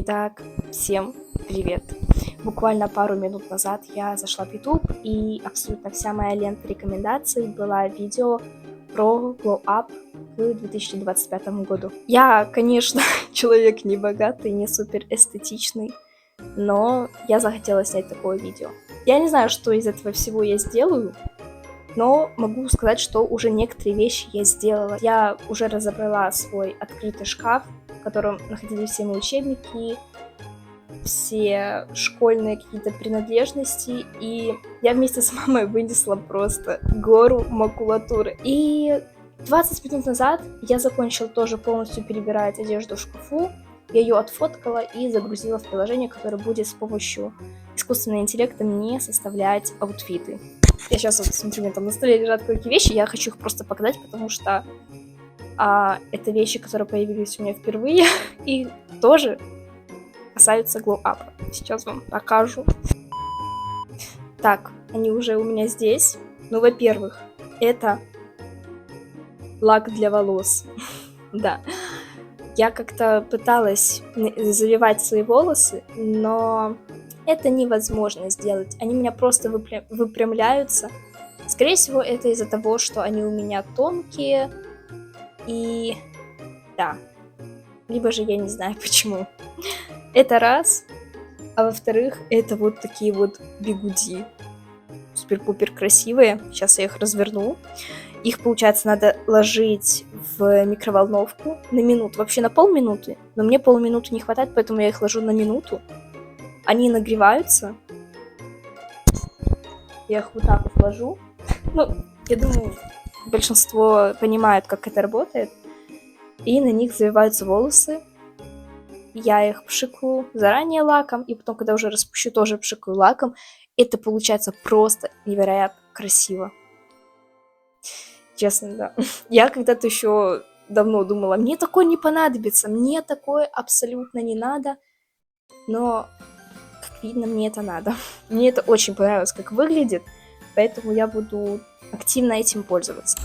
Итак, всем привет! Буквально пару минут назад я зашла в YouTube, и абсолютно вся моя лента рекомендаций была видео про Glow Up к 2025 году. Я, конечно, человек не богатый, не супер эстетичный, но я захотела снять такое видео. Я не знаю, что из этого всего я сделаю, но могу сказать, что уже некоторые вещи я сделала. Я уже разобрала свой открытый шкаф, в котором находились все мои учебники, все школьные какие-то принадлежности, и я вместе с мамой вынесла просто гору макулатуры. И 20 минут назад я закончила тоже полностью перебирать одежду в шкафу, я ее отфоткала и загрузила в приложение, которое будет с помощью искусственного интеллекта мне составлять аутфиты. Я сейчас вот смотрю, у меня там на столе лежат кое-какие вещи, я хочу их просто показать, потому что это вещи, которые появились у меня впервые, и тоже касаются Glow Up. Сейчас вам покажу. Так, они уже у меня здесь. Ну, во-первых, это лак для волос. Да. Я как-то пыталась завивать свои волосы, но это невозможно сделать. Они у меня просто выпрямляются. Скорее всего, это из-за того, что они у меня тонкие. И да. Либо же я не знаю почему. Это раз. А во-вторых, это вот такие вот бигуди. Супер-пупер красивые. Сейчас я их разверну. Их, получается, надо ложить в микроволновку на минуту. Вообще на полминуты. Но мне полминуты не хватает, поэтому я их ложу на минуту. Они нагреваются. Я их вот так вот ложу. Ну, я думаю, большинство понимает, как это работает. И на них завиваются волосы. Я их пшикаю заранее лаком, и потом, когда уже распущу, тоже пшикаю лаком. Это получается просто невероятно красиво. Честно, да. Я когда-то еще давно думала, мне такое не понадобится, мне такое абсолютно не надо. Но, как видно, мне это надо. Мне это очень понравилось, как выглядит, поэтому я буду активно этим пользоваться.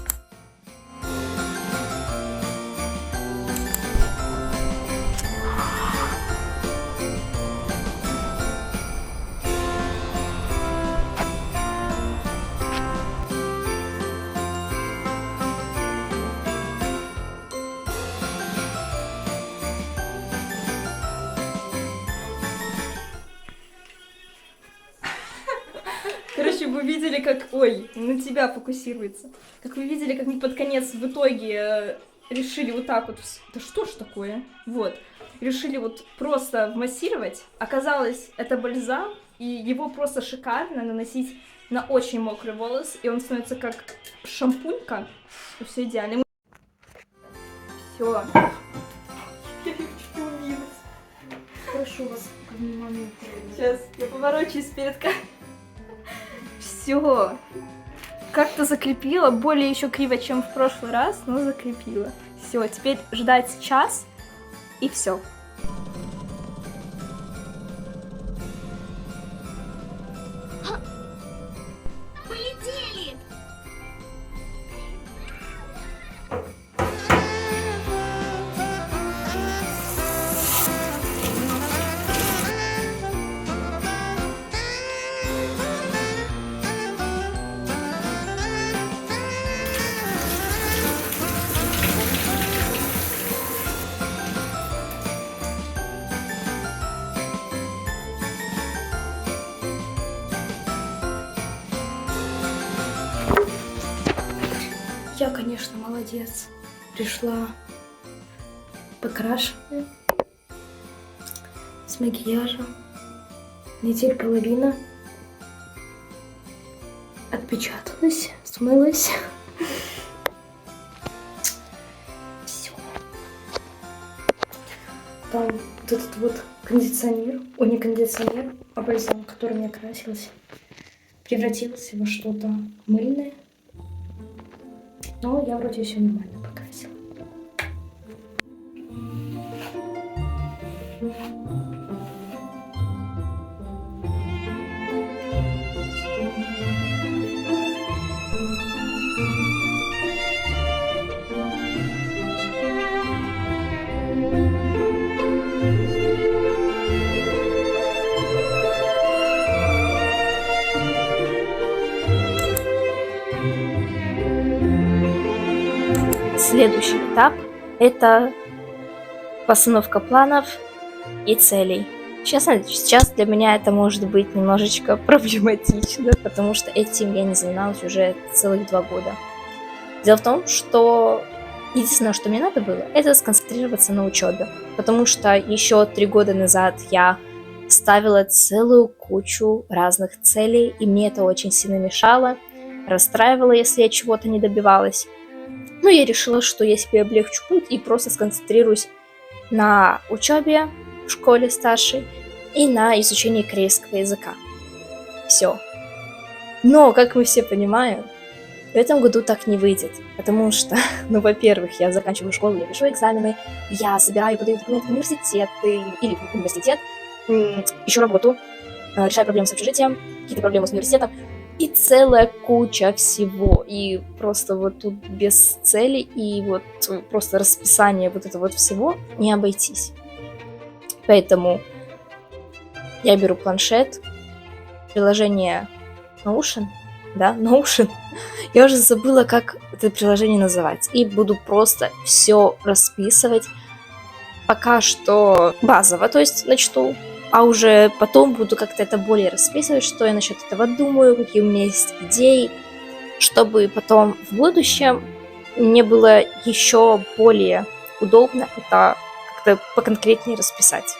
Короче, вы видели, как... Ой, на тебя фокусируется. Как вы видели, как мы под конец в итоге решили вот так вот... Да что ж такое? Вот. Решили вот просто вмассировать. Оказалось, это бальзам, и его просто шикарно наносить на очень мокрый волос, и он становится как шампунька. И все идеально. Все. Я чуть не убилась. Прошу вас, внимание. Сейчас я поворачиваюсь перед камерой. Все. Как-то закрепила. Более еще криво, чем в прошлый раз, но закрепила. Все, теперь ждать час, и все. Полетели! Я, конечно, молодец. Пришла покрашенная, с макияжем. Неделя половина. Отпечаталась, смылась. Все. Там вот этот вот кондиционер, ой, не кондиционер, а бальзам, которым я красилась, превратился во что-то мыльное. Но я вроде все нормально покрасила. следующий этап – это постановка планов и целей. Честно, сейчас для меня это может быть немножечко проблематично, потому что этим я не занималась уже целых 2 года. Дело в том, что единственное, что мне надо было, это сконцентрироваться на учебе, потому что еще 3 года назад я ставила целую кучу разных целей, и мне это очень сильно мешало, расстраивало, если я чего-то не добивалась. Но я решила, что я себе облегчу путь и просто сконцентрируюсь на учебе в школе старшей и на изучении корейского языка. Все. Но, как мы все понимаем, в этом году так не выйдет, потому что, ну, во-первых, я заканчиваю школу, я пишу экзамены, я собираю, подаю документы в университет, или в университет, ищу работу, решаю проблемы с общежитием, какие-то проблемы с университетом, и целая куча всего, и просто вот тут без цели и вот просто расписание вот этого вот всего не обойтись. Поэтому я беру планшет, приложение Notion, да, Notion. Я уже забыла, как это приложение называется. И буду просто все расписывать. Пока что базово, то есть начну. А уже потом буду как-то это более расписывать, что я насчет этого думаю, какие у меня есть идеи, чтобы потом в будущем мне было еще более удобно это как-то поконкретнее расписать.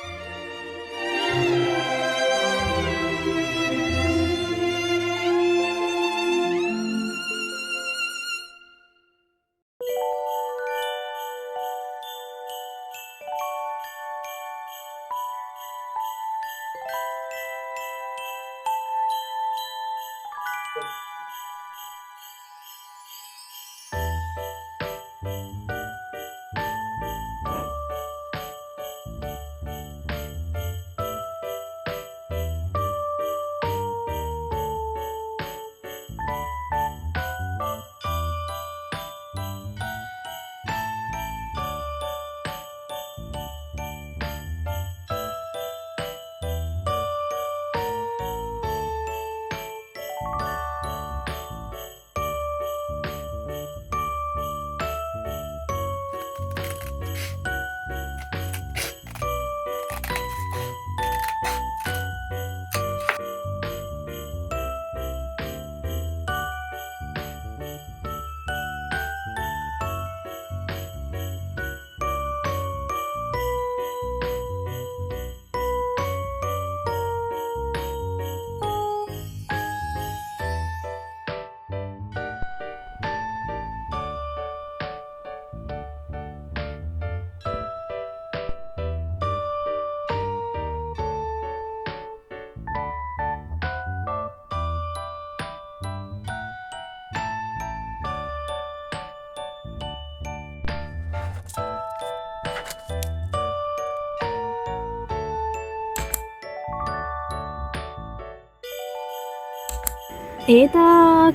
Итак,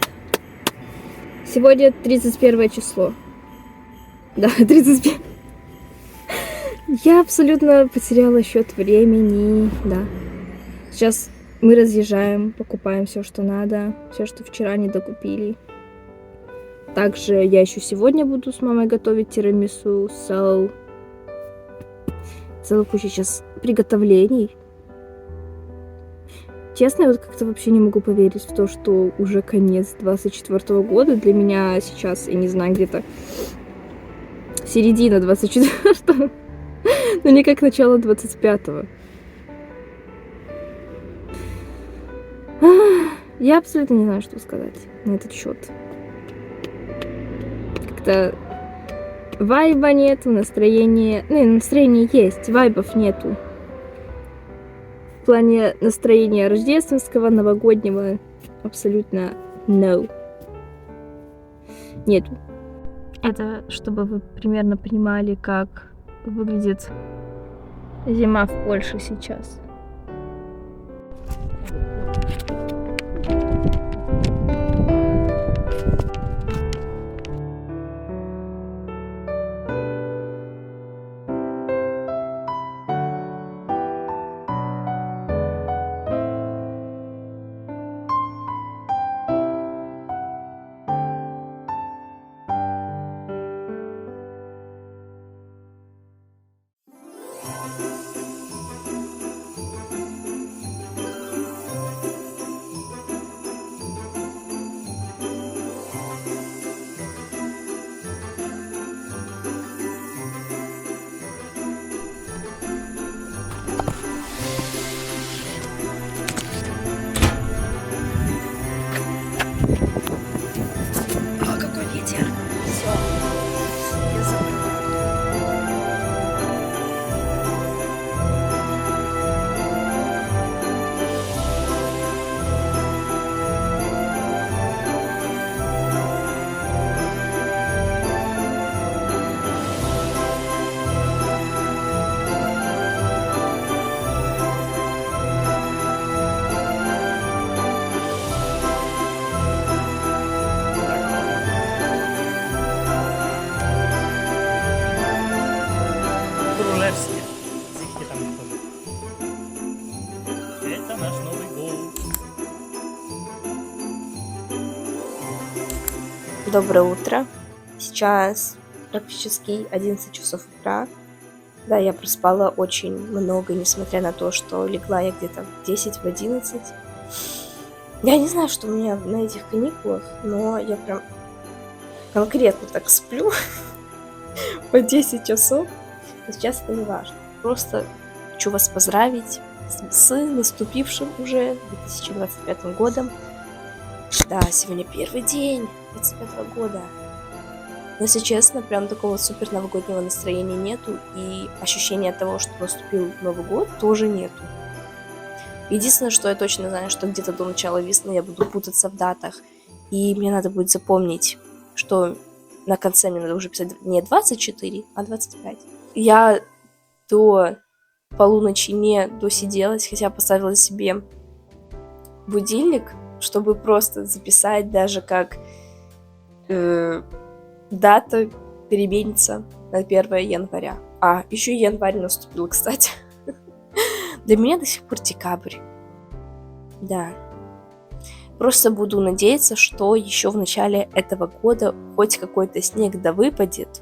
сегодня 31 число. Да, 31. Я абсолютно потеряла счет времени, да. Сейчас мы разъезжаем, покупаем все, что надо, все, что вчера не докупили. Также я еще сегодня буду с мамой готовить тирамису, целая куча сейчас приготовлений. Честно, я вот как-то вообще не могу поверить в то, что уже конец 24 года. Для меня сейчас, я не знаю, где-то середина 24-го, но не как начало 25-го. Я абсолютно не знаю, что сказать на этот счет. Как-то вайба нету, настроения... Ну, настроение есть, вайбов нету. В плане настроения рождественского, новогоднего абсолютно no. Нету. Это чтобы вы примерно понимали, как выглядит зима в Польше сейчас. наш Новый год. Доброе утро. Сейчас практически 11 часов утра. Да, я проспала очень много, несмотря на то, что легла я где-то в 10, в 11. Я не знаю, что у меня на этих каникулах, но я прям конкретно так сплю по 10 часов. Но сейчас это не важно. Просто хочу вас поздравить с наступившим уже 2025 годом. Да, сегодня первый день 2025 года. Но, если честно, прям такого супер новогоднего настроения нету, и ощущения того, что наступил Новый год, тоже нету. Единственное, что я точно знаю, что где-то до начала весны я буду путаться в датах, и мне надо будет запомнить, что на конце мне надо уже писать не 24, а 25. Я до полуночи не досиделась, хотя поставила себе будильник, чтобы просто записать даже как дата переменится на 1 января. А, еще январь наступил, кстати. Для меня до сих пор декабрь. Да. Просто буду надеяться, что еще в начале этого года хоть какой-то снег да выпадет.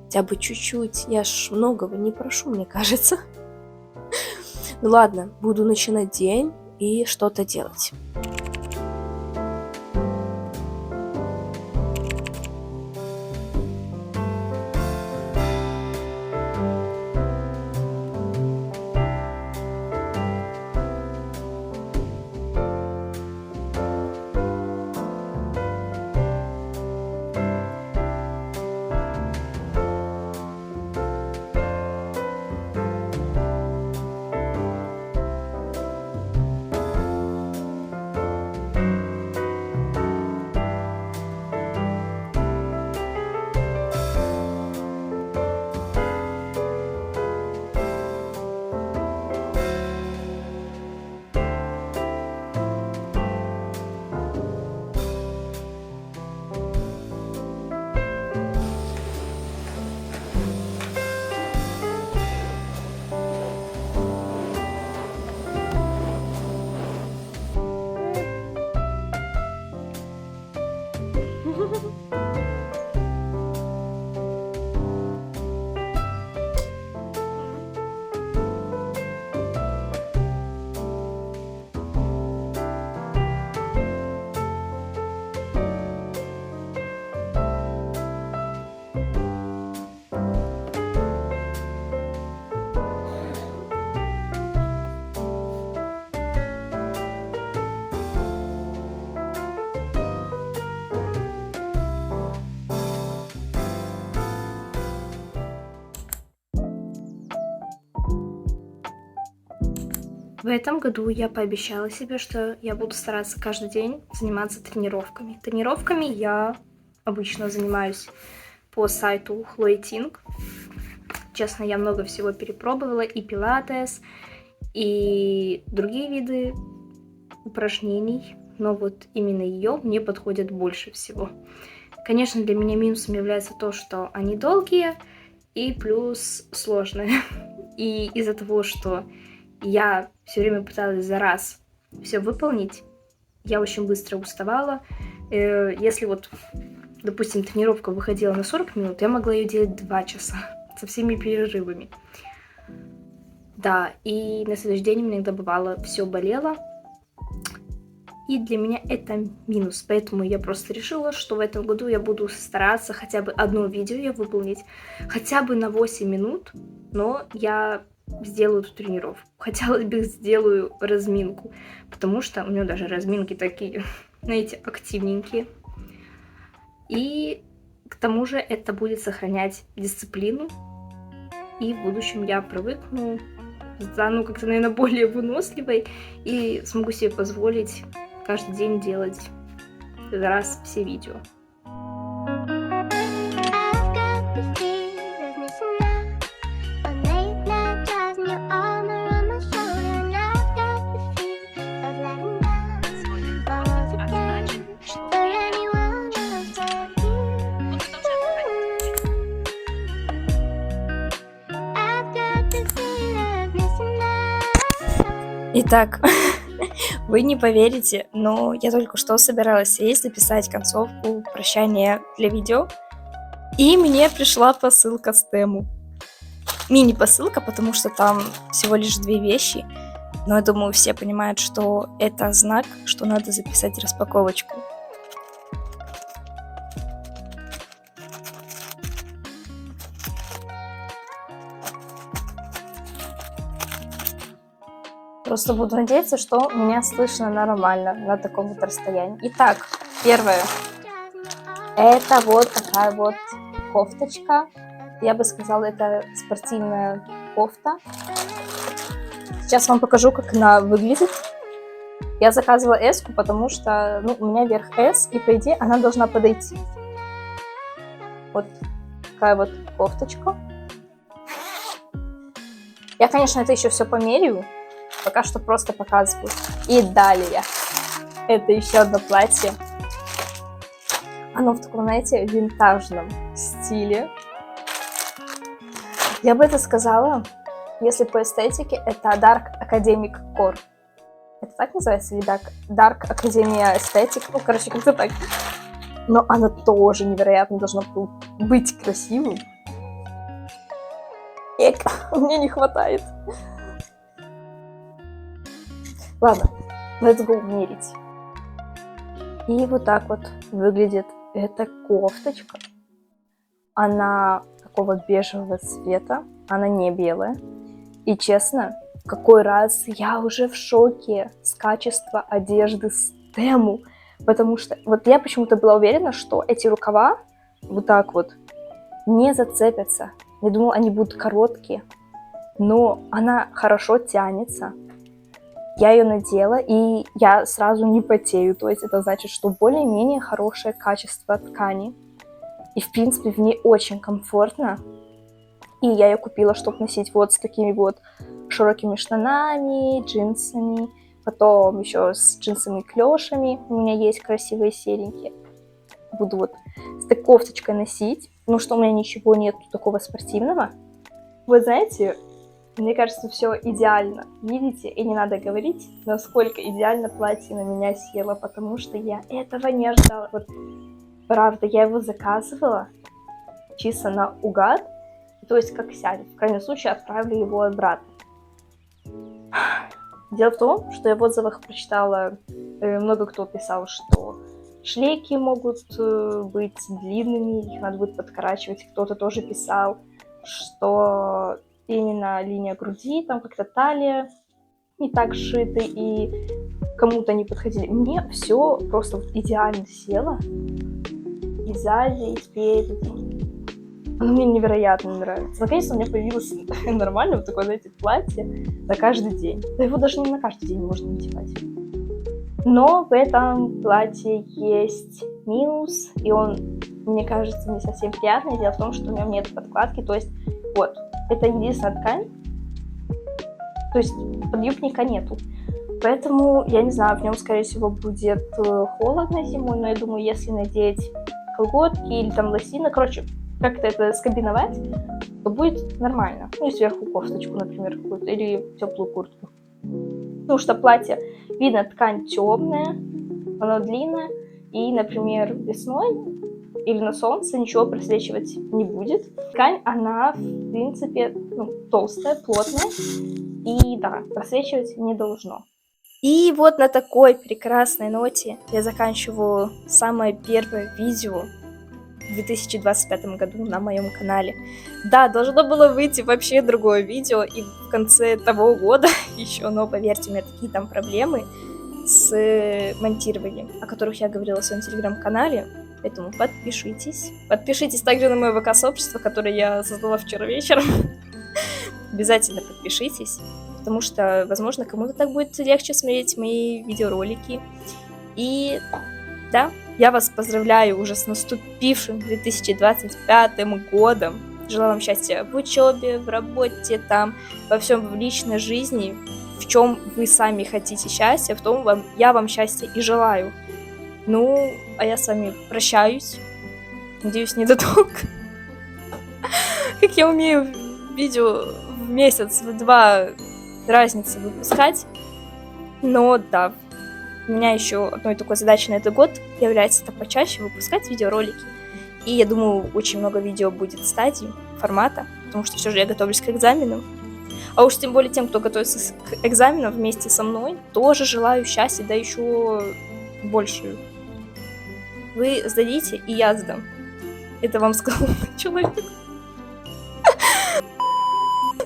Хотя бы чуть-чуть. Я ж многого не прошу, мне кажется. Ну ладно, буду начинать день и что-то делать. В этом году я пообещала себе, что я буду стараться каждый день заниматься тренировками. Тренировками я обычно занимаюсь по сайту Chloe Ting. Честно, я много всего перепробовала, и пилатес, и другие виды упражнений, но вот именно ее мне подходит больше всего. Конечно, для меня минусом является то, что они долгие и плюс сложные. И из-за того, что я все время пыталась за раз все выполнить, я очень быстро уставала. Если вот, допустим, тренировка выходила на 40 минут, я могла ее делать 2 часа со всеми перерывами. Да, и на следующий день у меня иногда бывало все болело. И для меня это минус, поэтому я просто решила, что в этом году я буду стараться хотя бы одно видео я выполнить, хотя бы на 8 минут, но я сделаю эту тренировку. Хотелось бы сделаю разминку, потому что у меня даже разминки такие, знаете, активненькие. И к тому же это будет сохранять дисциплину, и в будущем я привыкну, стану как-то, наверное, более выносливой и смогу себе позволить каждый день делать за раз все видео. Итак, вы не поверите, но я только что собиралась сесть записать концовку прощания для видео, и мне пришла посылка с Тему. Мини-посылка, потому что там всего лишь 2 вещи, но я думаю, все понимают, что это знак, что надо записать распаковочку. Просто буду надеяться, что меня слышно нормально на таком вот расстоянии. Итак, первое. Это вот такая вот кофточка. Я бы сказала, это спортивная кофта. Сейчас вам покажу, как она выглядит. Я заказывала S-ку, потому что у меня верх S, и по идее она должна подойти. Вот такая вот кофточка. Я, конечно, это еще все померяю. Пока что просто показываю. И далее. Это еще одно платье. Оно в таком, знаете, винтажном стиле. Я бы это сказала, если по эстетике, это Dark Academic Core. Это так называется? Или Dark Academia Aesthetic? Ну, короче, как-то так. Но оно тоже невероятно должно быть красивым. Мне не хватает. Ладно, let's go мерить. И вот так вот выглядит эта кофточка. Она такого бежевого цвета, она не белая. И честно, в какой раз я уже в шоке с качества одежды с Тему. Потому что вот я почему-то была уверена, что эти рукава вот так вот не зацепятся. Я думала, они будут короткие. Но она хорошо тянется. Я ее надела, и я сразу не потею. То есть это значит, что более-менее хорошее качество ткани. И, в принципе, в ней очень комфортно. И я ее купила, чтобы носить вот с такими вот широкими штанами, джинсами. Потом еще с джинсами-клешами. У меня есть красивые серенькие. Буду вот с такой кофточкой носить. Ну что, у меня ничего нет такого спортивного. Вы знаете, мне кажется, все идеально. Видите, и не надо говорить, насколько идеально платье на меня село, потому что я этого не ожидала. Вот, правда, я его заказывала чисто наугад, то есть как сядет. В крайнем случае отправлю его обратно. Дело в том, что я в отзывах прочитала, много кто писал, что шлейки могут быть длинными, их надо будет подкрачивать. Кто-то тоже писал, что именно линия груди, там как-то талия не так сшиты, и кому-то не подходили. Мне все просто вот идеально село. И сзади, и спереди. Оно мне невероятно нравится. Наконец-то у меня появилось нормально вот такое, знаете, платье на каждый день. Да его даже не на каждый день можно надевать. Но в этом платье есть минус, и он, мне кажется, не совсем приятный. Дело в том, что у него нет подкладки, то есть вот, это единственная ткань, то есть подъюбника нету. Поэтому, я не знаю, в нем, скорее всего, будет холодно зимой, но я думаю, если надеть колготки или там лосины, короче, как-то это скомбиновать, то будет нормально. Ну и сверху кофточку, например, какую-то, или теплую куртку. Потому что платье, видно, ткань темная, оно длинное, и, например, весной или на солнце ничего просвечивать не будет. Ткань, она, в принципе, толстая, плотная, и да, просвечивать не должно. И вот на такой прекрасной ноте я заканчиваю самое первое видео в 2025 году на моем канале. Да, должно было выйти вообще другое видео и в конце того года еще, но поверьте, у меня такие там проблемы с монтированием, о которых я говорила в своем телеграм-канале. Поэтому подпишитесь. Подпишитесь также на мое ВК-сообщество, которое я создала вчера вечером. Обязательно подпишитесь, потому что, возможно, кому-то так будет легче смотреть мои видеоролики. И да, я вас поздравляю уже с наступившим 2025 годом. Желаю вам счастья в учебе, в работе, там, во всем в личной жизни. В чем вы сами хотите счастья, в том я вам счастья и желаю. Ну, а я с вами прощаюсь. Надеюсь, недолго. Как я умею видео в месяц, в 2 разницы выпускать. Но да, у меня еще одной такой задачей на этот год является это почаще выпускать видеоролики. И я думаю, очень много видео будет стадий, формата, потому что все же я готовлюсь к экзаменам. А уж тем более тем, кто готовится к экзаменам вместе со мной, тоже желаю счастья, да еще больше. Вы сдадите, и я сдам. Это вам сказал человек.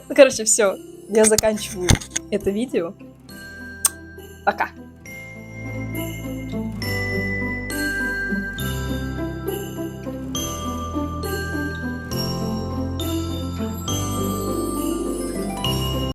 Ну, короче, все. Я заканчиваю это видео. Пока.